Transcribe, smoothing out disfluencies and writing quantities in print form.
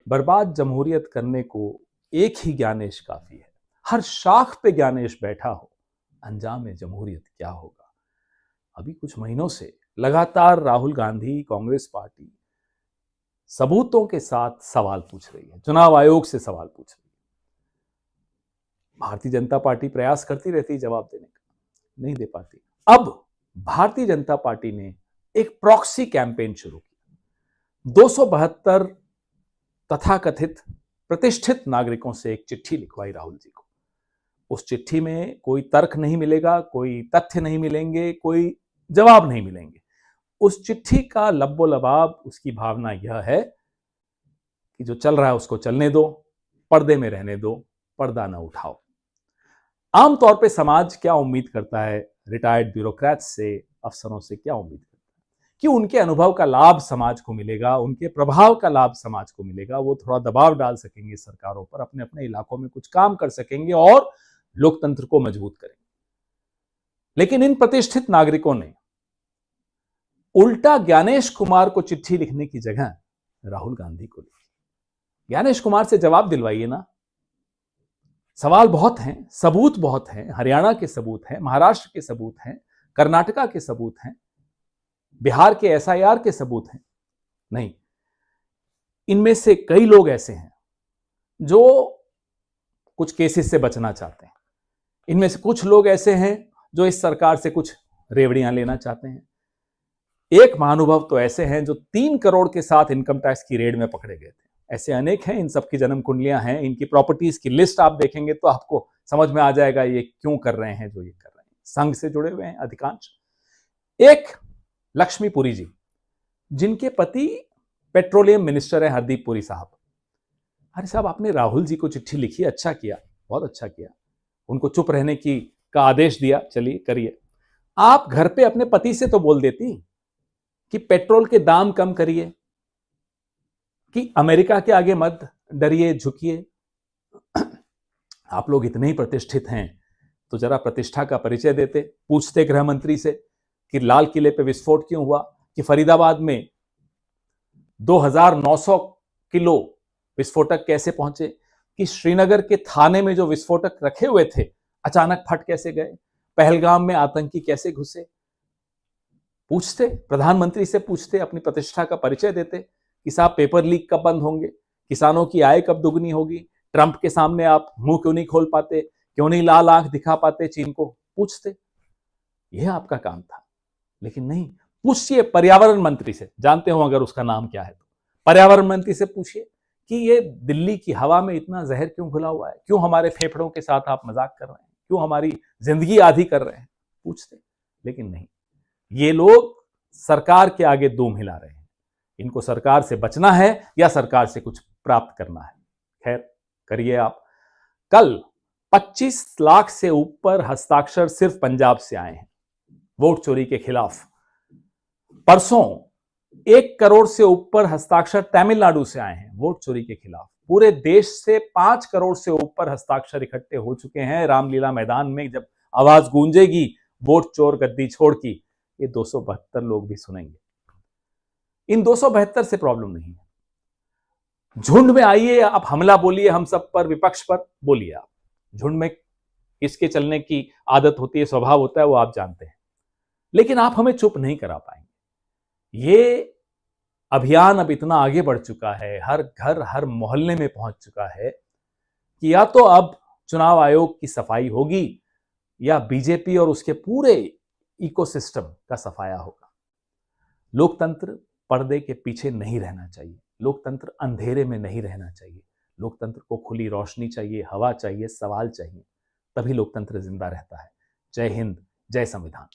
बर्बाद जमहूरियत करने को एक ही ज्ञानेश काफी है। हर शाख पे ज्ञानेश बैठा हो, अंजाम जमहूरियत क्या होगा। अभी कुछ महीनों से लगातार राहुल गांधी, कांग्रेस पार्टी सबूतों के साथ सवाल पूछ रही है, चुनाव आयोग से सवाल पूछ रही है। भारतीय जनता पार्टी प्रयास करती रहती है जवाब देने का, नहीं दे पाती। अब भारतीय जनता पार्टी ने एक प्रॉक्सी कैंपेन शुरू किया। 272 तथाकथित प्रतिष्ठित नागरिकों से एक चिट्ठी लिखवाई राहुल जी को। उस चिट्ठी में कोई तर्क नहीं मिलेगा, कोई तथ्य नहीं मिलेंगे, कोई जवाब नहीं मिलेंगे। उस चिट्ठी का लब्बो लबाब, उसकी भावना यह है कि जो चल रहा है उसको चलने दो, पर्दे में रहने दो, पर्दा ना उठाओ। आमतौर पे समाज क्या उम्मीद करता है, रिटायर्ड ब्यूरोक्रेट्स से, अफसरों से क्या उम्मीद करता है कि उनके अनुभव का लाभ समाज को मिलेगा, उनके प्रभाव का लाभ समाज को मिलेगा, वो थोड़ा दबाव डाल सकेंगे सरकारों पर, अपने अपने इलाकों में कुछ काम कर सकेंगे और लोकतंत्र को मजबूत करेंगे। लेकिन इन प्रतिष्ठित नागरिकों ने उल्टा ज्ञानेश कुमार को चिट्ठी लिखने की जगह राहुल गांधी को लिखी। ज्ञानेश कुमार से जवाब दिलवाइए ना। सवाल बहुत हैं, सबूत बहुत हैं, हरियाणा के सबूत हैं, महाराष्ट्र के सबूत हैं, कर्नाटका के सबूत हैं, बिहार के एसआईआर के सबूत हैं। नहीं, इनमें से कई लोग ऐसे हैं जो कुछ केसेस से बचना चाहते हैं। इनमें से कुछ लोग ऐसे हैं जो इस सरकार से कुछ रेवड़ियां लेना चाहते हैं। एक महानुभव तो ऐसे हैं जो 3 करोड़ के साथ इनकम टैक्स की रेड में पकड़े गए थे। ऐसे अनेक हैं, इन सबकी जन्म कुंडलियां हैं, इनकी प्रॉपर्टीज की लिस्ट आप देखेंगे तो आपको समझ में आ जाएगा ये क्यों कर रहे हैं जो ये कर रहे हैं। संघ से जुड़े हुए हैं अधिकांश। एक लक्ष्मीपुरी जी, जिनके पति पेट्रोलियम मिनिस्टर है, हरदीप पुरी साहब। अरे साहब, आपने राहुल जी को चिट्ठी लिखी, अच्छा किया, बहुत अच्छा किया। उनको चुप रहने का आदेश दिया, चलिए करिए। आप घर पे अपने पति से तो बोल देती कि पेट्रोल के दाम कम करिए, कि अमेरिका के आगे मत डरिए, झुकिए। आप लोग इतने ही प्रतिष्ठित हैं तो जरा प्रतिष्ठा का परिचय देते, पूछते गृह मंत्री से कि लाल किले पे विस्फोट क्यों हुआ, कि फरीदाबाद में 2900 किलो विस्फोटक कैसे पहुंचे, कि श्रीनगर के थाने में जो विस्फोटक रखे हुए थे अचानक फट कैसे गए, पहलगाम में आतंकी कैसे घुसे। पूछते, प्रधानमंत्री से पूछते, अपनी प्रतिष्ठा का परिचय देते कि साहब पेपर लीक कब बंद होंगे, किसानों की आय कब दुगनी होगी, ट्रंप के सामने आप मुंह क्यों नहीं खोल पाते, क्यों नहीं लाल आंख दिखा पाते चीन को। पूछते, यह आपका काम था। लेकिन नहीं, पूछिए पर्यावरण मंत्री से, जानते हो अगर उसका नाम क्या है तो पर्यावरण मंत्री से पूछिए कि ये दिल्ली की हवा में इतना जहर क्यों घुला हुआ है, क्यों हमारे फेफड़ों के साथ आप मजाक कर रहे हैं, क्यों हमारी जिंदगी आधी कर रहे हैं। पूछते, लेकिन नहीं, ये लोग सरकार के आगे दूम हिला रहे हैं। इनको सरकार से बचना है या सरकार से कुछ प्राप्त करना है। खैर, करिए आप। कल 25 लाख से ऊपर हस्ताक्षर सिर्फ पंजाब से आए हैं वोट चोरी के खिलाफ। परसों 1 करोड़ से ऊपर हस्ताक्षर तमिलनाडु से आए हैं वोट चोरी के खिलाफ। पूरे देश से 5 करोड़ से ऊपर हस्ताक्षर इकट्ठे हो चुके हैं। रामलीला मैदान में जब आवाज गूंजेगी वोट चोर गद्दी छोड़ की, ये 272 लोग भी सुनेंगे। इन 272 से प्रॉब्लम नहीं है। झुंड में आइए, आप हमला बोलिए हम सब पर, विपक्ष पर बोलिए। आप झुंड में किसके चलने की आदत होती है, स्वभाव होता है, वो आप जानते हैं। लेकिन आप हमें चुप नहीं करा पाएंगे। ये अभियान अब इतना आगे बढ़ चुका है, हर घर हर मोहल्ले में पहुंच चुका है कि या तो अब चुनाव आयोग की सफाई होगी या बीजेपी और उसके पूरे इकोसिस्टम का सफाया होगा। लोकतंत्र पर्दे के पीछे नहीं रहना चाहिए, लोकतंत्र अंधेरे में नहीं रहना चाहिए। लोकतंत्र को खुली रोशनी चाहिए, हवा चाहिए, सवाल चाहिए, तभी लोकतंत्र जिंदा रहता है। जय हिंद, जय संविधान।